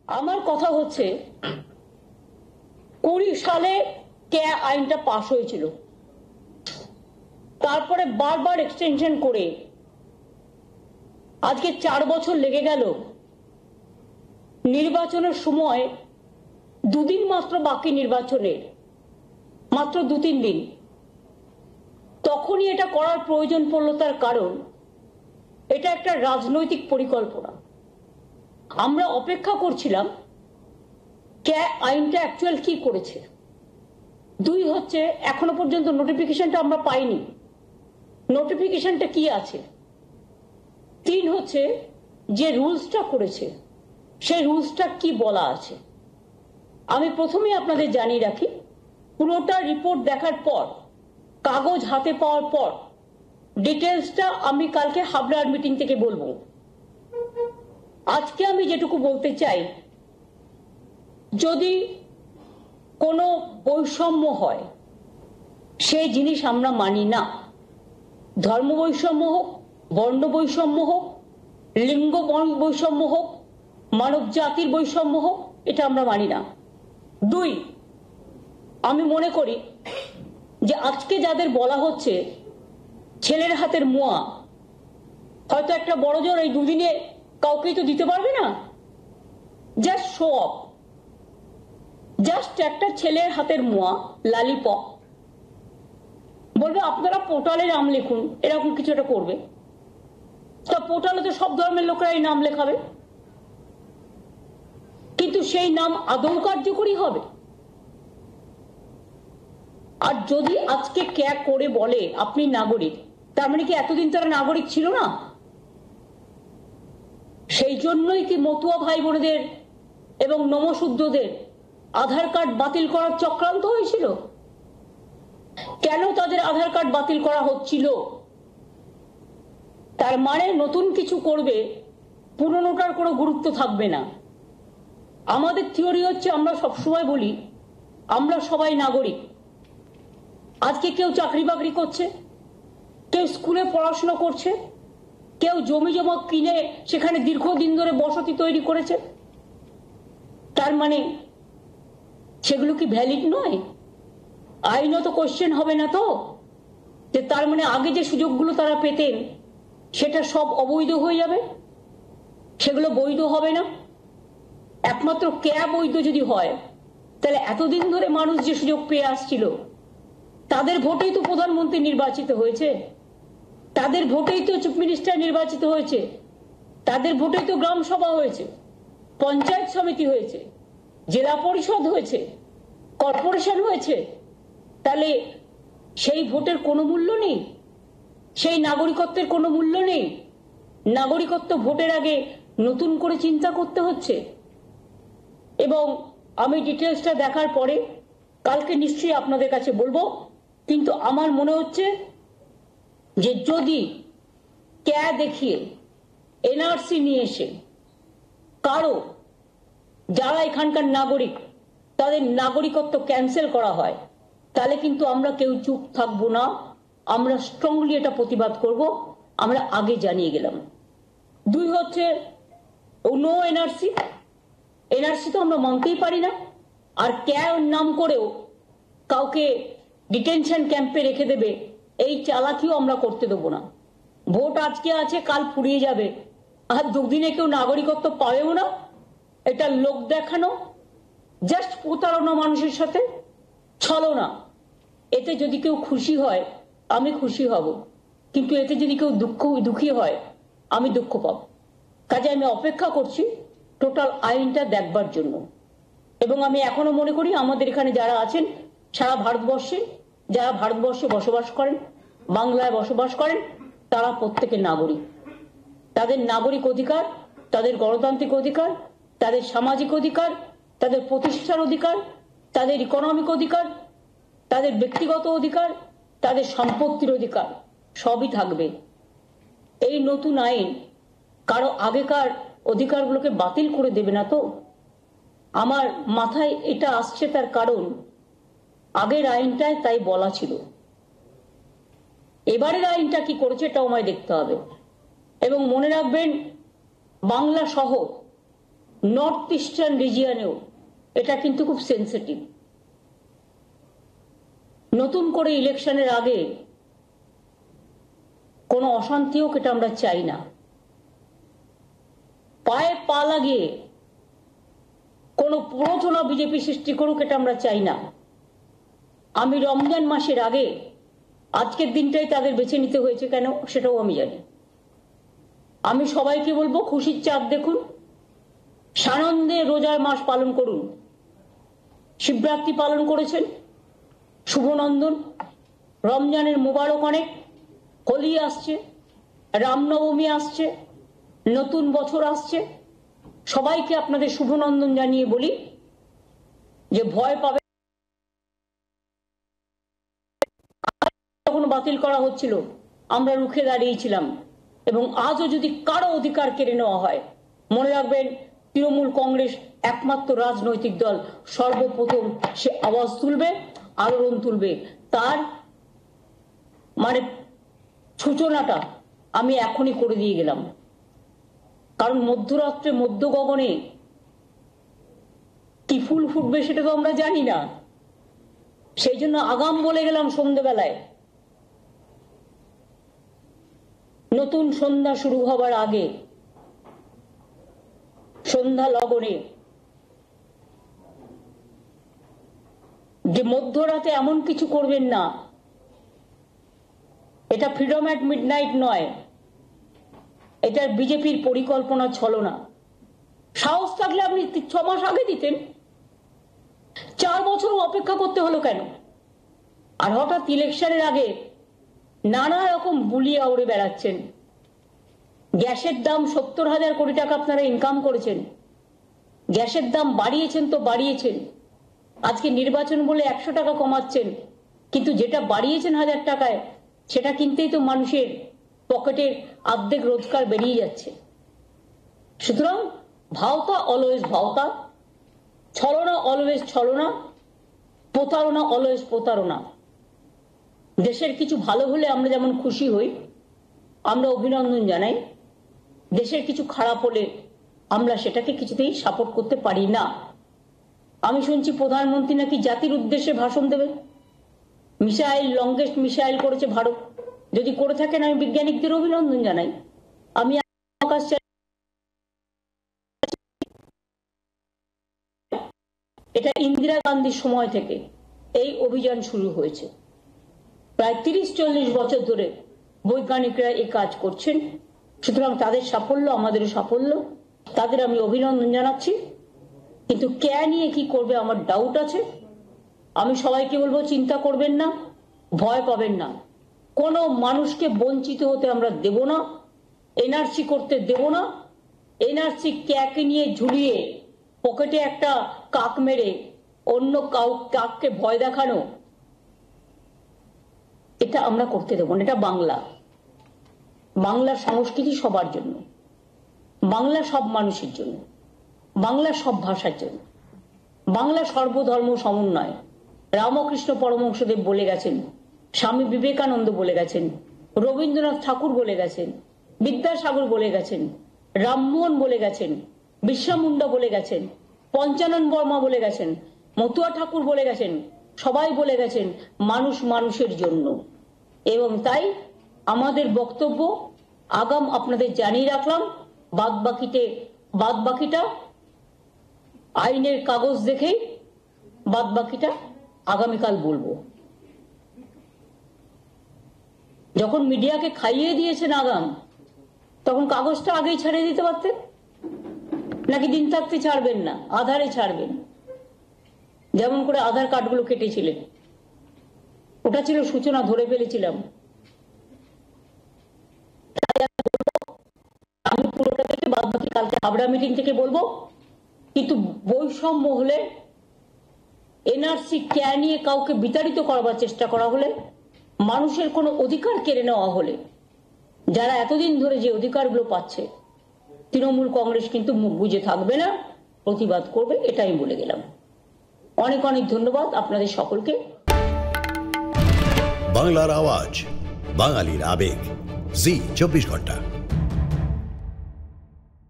আমার কথা হচ্ছে 20 সালে ক্যা আইনটা পাশ হয়েছিল, তারপরে বারবার এক্সটেনশন করে আজকে 4 বছর লেগে গেল। নির্বাচনের সময় দুদিন মাত্র বাকি, নির্বাচনের মাত্র 2-3 দিন, তখনই এটা করার প্রয়োজন পড়ল। তার কারণ এটা একটা রাজনৈতিক পরিকল্পনা। আমরা অপেক্ষা করছিলাম ক্যা আইনটা অ্যাকচুয়াল কি করেছে। 2 হচ্ছে এখনো পর্যন্ত নোটিফিকেশনটা আমরা পাইনি, নোটিফিকেশনটা কি আছে। 3 হচ্ছে যে রুলসটা করেছে সেই রুলসটা কি বলা আছে। আমি প্রথমেই আপনাদের জানিয়ে রাখি, পুরোটা রিপোর্ট দেখার পর, কাগজ হাতে পাওয়ার পর ডিটেলসটা আমি কালকে হাবড়ার মিটিং থেকে বলবো। আজকে আমি যেটুকু বলতে চাই, যদি কোনো বৈষম্য হয় সেই জিনিস আমরা মানি না। ধর্ম বৈষম্য হোক, বর্ণ বৈষম্য হোক, লিঙ্গ বৈষম্য হোক, মানব জাতির বৈষম্য হোক, এটা আমরা মানি না। 2, আমি মনে করি যে আজকে যাদের বলা হচ্ছে ছেলের হাতের মোয়া, হয়তো একটা বড় জোর এই 2 দিনে কাউকেই তো দিতে পারবে না। জাস্ট শো অফ, জাস্ট একটা ছেলের হাতের মোয়া, লালিপপ, বলবে আপনারা পোর্টালে নাম লিখুন, এরকম কিছু একটা করবে। তা পোর্টালে তো সব ধর্মের লোকেরাই নাম লেখাবে, কিন্তু সেই নাম আদৌ কার্যকরী হবে? আর যদি আজকে ক্যা করে বলে আপনি নাগরিক, তার মানে কি এতদিন তারা নাগরিক ছিল না? সেই জন্যই কি মতুয়া ভাই বোনেদের এবং নমশূদ্রদের আধার কার্ড বাতিল করার চক্রান্ত হয়েছিল? কেন তাদের আধার কার্ড বাতিল করা হচ্ছিল? তার মানে নতুন কিছু করবে, পুরনোটার কোনো গুরুত্ব থাকবে না। আমাদের থিওরি হচ্ছে, আমরা সবসময় বলি আমরা সবাই নাগরিক। আজকে কেউ চাকরি বাকরি করছে, কেউ স্কুলে পড়াশোনা করছে, কেউ জমি জমা কিনে সেখানে দীর্ঘদিন ধরে বসতি তৈরি করেছে। তার মানে সেগুলো কি ভ্যালিড নয়? আইনত কোশ্চেন হবে না তো যে তার মানে আগে যে সুযোগগুলো তারা পেতেন সেটা সব অবৈধ হয়ে যাবে, সেগুলো বৈধ হবে না? একমাত্র ক্যা বৈধ যদি হয়, তাহলে এতদিন ধরে মানুষ যে সুযোগ পেয়ে আসছিল, তাদের ভোটেই তো প্রধানমন্ত্রী নির্বাচিত হয়েছে, তাদের ভোটেই তো চিফ মিনিস্টার নির্বাচিত হয়েছে, তাদের ভোটেই তো গ্রাম সভা হয়েছে, পঞ্চায়েত সমিতি হয়েছে, জেলা পরিষদ হয়েছে, কর্পোরেশন হয়েছে। তাহলে সেই ভোটের কোনো মূল্য নেই, সেই নাগরিকত্বের কোনো মূল্য নেই? নাগরিকত্ব ভোটের আগে নতুন করে চিন্তা করতে হচ্ছে। এবং আমি ডিটেলসটা দেখার পরে কালকে নিশ্চয়ই আপনাদের কাছে বলবো। কিন্তু আমার মনে হচ্ছে যে যদি ক্যা দেখিয়ে এনআরসি নিয়ে এসে কারো যারা এখানকার নাগরিক তাদের নাগরিকত্ব ক্যান্সেল করা হয়, তাহলে কিন্তু আমরা কেউ চুপ থাকবো না, আমরা স্ট্রংলি এটা প্রতিবাদ করব। আমরা আগে জানিয়ে গেলাম। 2 হচ্ছে নো এনআরসি, এনআরসি তো আমরা মানতেই পারি না। আর ক্যা নাম করেও কাউকে ডিটেনশন ক্যাম্পে রেখে দেবে, এই চালাকিও আমরা করতে দেবো না। ভোট আজকে আছে, কাল ফুরিয়ে যাবে, আর 2 দিনে কেউ নাগরিকত্ব পাবেও না। এটা লোক দেখানো, জাস্ট প্রতারণা মানুষের সাথে, ছলনা। এতে যদি কেউ খুশি হয় আমি খুশি হব, কিন্তু এতে যদি কেউ দুঃখী হয় আমি দুঃখ পাব। কাজে আমি অপেক্ষা করছি টোটাল আইনটা দেখবার জন্য। এবং আমি এখনো মনে করি আমাদের এখানে যারা আছেন সারা ভারতবর্ষে, যারা ভারতবর্ষে বসবাস করেন, বাংলায় বসবাস করেন, তারা প্রত্যেকে নাগরিক। তাদের নাগরিক অধিকার, তাদের গণতান্ত্রিক অধিকার, তাদের সামাজিক অধিকার, তাদের প্রতিষ্ঠার অধিকার, তাদের ইকোনমিক অধিকার, তাদের ব্যক্তিগত অধিকার, তাদের সম্পত্তির অধিকার সবই থাকবে। এই নতুন আইন কারো আগেকার অধিকারগুলোকে বাতিল করে দেবে না তো? আমার মাথায় এটা আসছে, তার কারণ আগের আইনটায় তাই বলা ছিল। এবারের আইনটা কি করেছে এটাও আমায় দেখতে হবে। এবং মনে রাখবেন, বাংলা সহ নর্থ ইস্টার্ন রিজিয়নেও এটা কিন্তু খুব সেন্সিটিভ। নতুন করে ইলেকশনের আগে কোনো অশান্তি হোক, এটা আমরা চাই না। পায়ে পা লাগিয়ে কোনো প্ররোচনা বিজেপি সৃষ্টি করুক, এটা আমরা চাই না। আমি রমজান মাসের আগে আজকের দিনটাই তাদের বেছে নিতে হয়েছে কেন সেটাও আমি জানি। আমি সবাইকে বলবো, খুশির চাঁদ দেখুন, সানন্দে রোজার মাস পালন করুন। শিবরাত্রি পালন করেছেন, শুভনন্দন। রমজানের মুবারক অনেক। হোলি আসছে, রামনবমী আসছে, নতুন বছর আসছে। সবাইকে আপনাদের শুভনন্দন জানিয়ে বলি যে ভয় পাবে। যখন বাতিল করা হচ্ছিল আমরা রুখে দাঁড়িয়েছিলাম, এবং আজও যদি কারো অধিকার কেড়ে নেওয়া হয়, মনে রাখবেন তৃণমূল কংগ্রেস একমাত্র রাজনৈতিক দল সর্বপ্রথম সে আওয়াজ তুলবে, আলোড়ন তুলবে। তার মানে সূচনাটা আমি এখনই করে দিয়ে গেলাম। কারণ মধ্যরাত্রে মধ্য গগনে কি ফুল ফুটবে সেটা তো আমরা জানি না। সেই জন্য আগাম বলে গেলাম সন্ধ্যেবেলায়, নতুন সন্ধ্যা শুরু হবার আগে সন্ধ্যা লগনে যে মধ্যরাতে এমন কিছু করবেন না। এটা ফ্রিডম অ্যাট মিডনাইট নয়, এটা বিজেপির পরিকল্পনা ছলনা। সাহস থাকলে আপনি 6 মাস আগে দিতেন, 4 বছরও অপেক্ষা করতে হলো কেন? আর হঠাৎ ইলেকশনের আগে নানা রকম বুলিয়ে উড়ে বেড়াচ্ছেন। গ্যাসের দাম 70,000 কোটি টাকা আপনারা ইনকাম করেছেন, গ্যাসের দাম বাড়িয়েছেন তো বাড়িয়েছেন। আজকে নির্বাচন বলে 100 টাকা কমাচ্ছেন, কিন্তু যেটা বাড়িয়েছেন 1000 টাকায় সেটা কিনতেই তো মানুষের পকেটের অর্ধেক রোজগার বেরিয়ে যাচ্ছে। সুতরাং ভাওতা অলওয়েজ ভাওতা, ছলনা অলওয়েজ ছলনা, প্রতারণা অলওয়েজ প্রতারণা। দেশের কিছু ভালো হলে আমরা যেমন খুশি হই, আমরা অভিনন্দন জানাই। দেশের কিছু খারাপ হলে আমরা সেটাকে কিছুতেই সাপোর্ট করতে পারি না। আমি শুনছি প্রধানমন্ত্রী নাকি জাতির উদ্দেশ্যে ভাষণ দেবেন। মিসাইল, লংগেস্ট মিসাইল করেছে ভারত। যদি করে থাকেন আমি বিজ্ঞানীদের অভিনন্দন জানাই। আমি এটা ইন্দিরা গান্ধীর সময় থেকে এই অভিযান শুরু হয়েছে। প্রায় 30-40 বছর ধরে বৈজ্ঞানিকরা এই কাজ করছেন। সুতরাং তাদের সাফল্য আমাদেরও সাফল্য, তাদের আমি অভিনন্দন জানাচ্ছি। কিন্তু কে নিয়ে কি করবে আমার ডাউট আছে। আমি সবাইকে বলবো, চিন্তা করবেন না, ভয় পাবেন না। কোনো মানুষকে বঞ্চিত হতে আমরা দেব না, এনআরসি করতে দেব না। এনআরসি ক্যাকে নিয়ে ঝুলিয়ে পকেটে একটা কাক মেরে অন্য কাককে ভয় দেখানো, এটা আমরা করতে দেব না। এটা বাংলা, বাংলার সংস্কৃতি সবার জন্য, বাংলা সব মানুষের জন্য, বাংলা সব ভাষার জন্য, বাংলা সর্বধর্ম সমন্বয়। রামকৃষ্ণ পরমহংসদেব বলে গেছেন, স্বামী বিবেকানন্দ বলে গেছেন, রবীন্দ্রনাথ ঠাকুর বলে গেছেন, বিদ্যাসাগর বলে গেছেন, রামমোহন বলে গেছেন, বিরসা মুন্ডা বলে গেছেন, পঞ্চানন বর্মা বলে গেছেন, মতুয়া ঠাকুর বলে গেছেন। সবাই বলে গেছেন মানুষ মানুষের জন্য। এবং তাই আমাদের বক্তব্য আগাম আপনাদের জানিয়ে রাখলাম। বাদবাকিটা আইনের কাগজ দেখেই বাদবাকিটা আগামীকাল বলবো। যখন মিডিয়াকে খাইয়ে দিয়েছেন আগাম, তখন কাগজটা আগেই ছাড়িয়ে দিতে পারতেন। নাকি দিন থাকতে ছাড়বেন না, আধারে ছাড়বেন? যেমন করে আধার কার্ডগুলো কেটেছিলেন, ওটা ছিল সূচনা, ধরে ফেলেছিলাম। আমি পুরোটা থেকে বাদবাকি কালকে হাবড়া মিটিং থেকে বলবো। কিন্তু বৈষম্য হলে, এনআরসি কে নিয়ে কাউকে বিতাড়িত করবার চেষ্টা করা হলে, মানুষের কোনো অধিকার কেড়ে নেওয়া হলে, যারা এতদিন ধরে যে অধিকারগুলো পাচ্ছে, তৃণমূল কংগ্রেস কিন্তু মুখ বুজে থাকবে না, প্রতিবাদ করবে। এটাই বলে গেলাম। অনেক অনেক ধন্যবাদ আপনাদের সকলকে। বাংলার আওয়াজ, বাঙালির আবেগ, জি 24 ঘন্টা।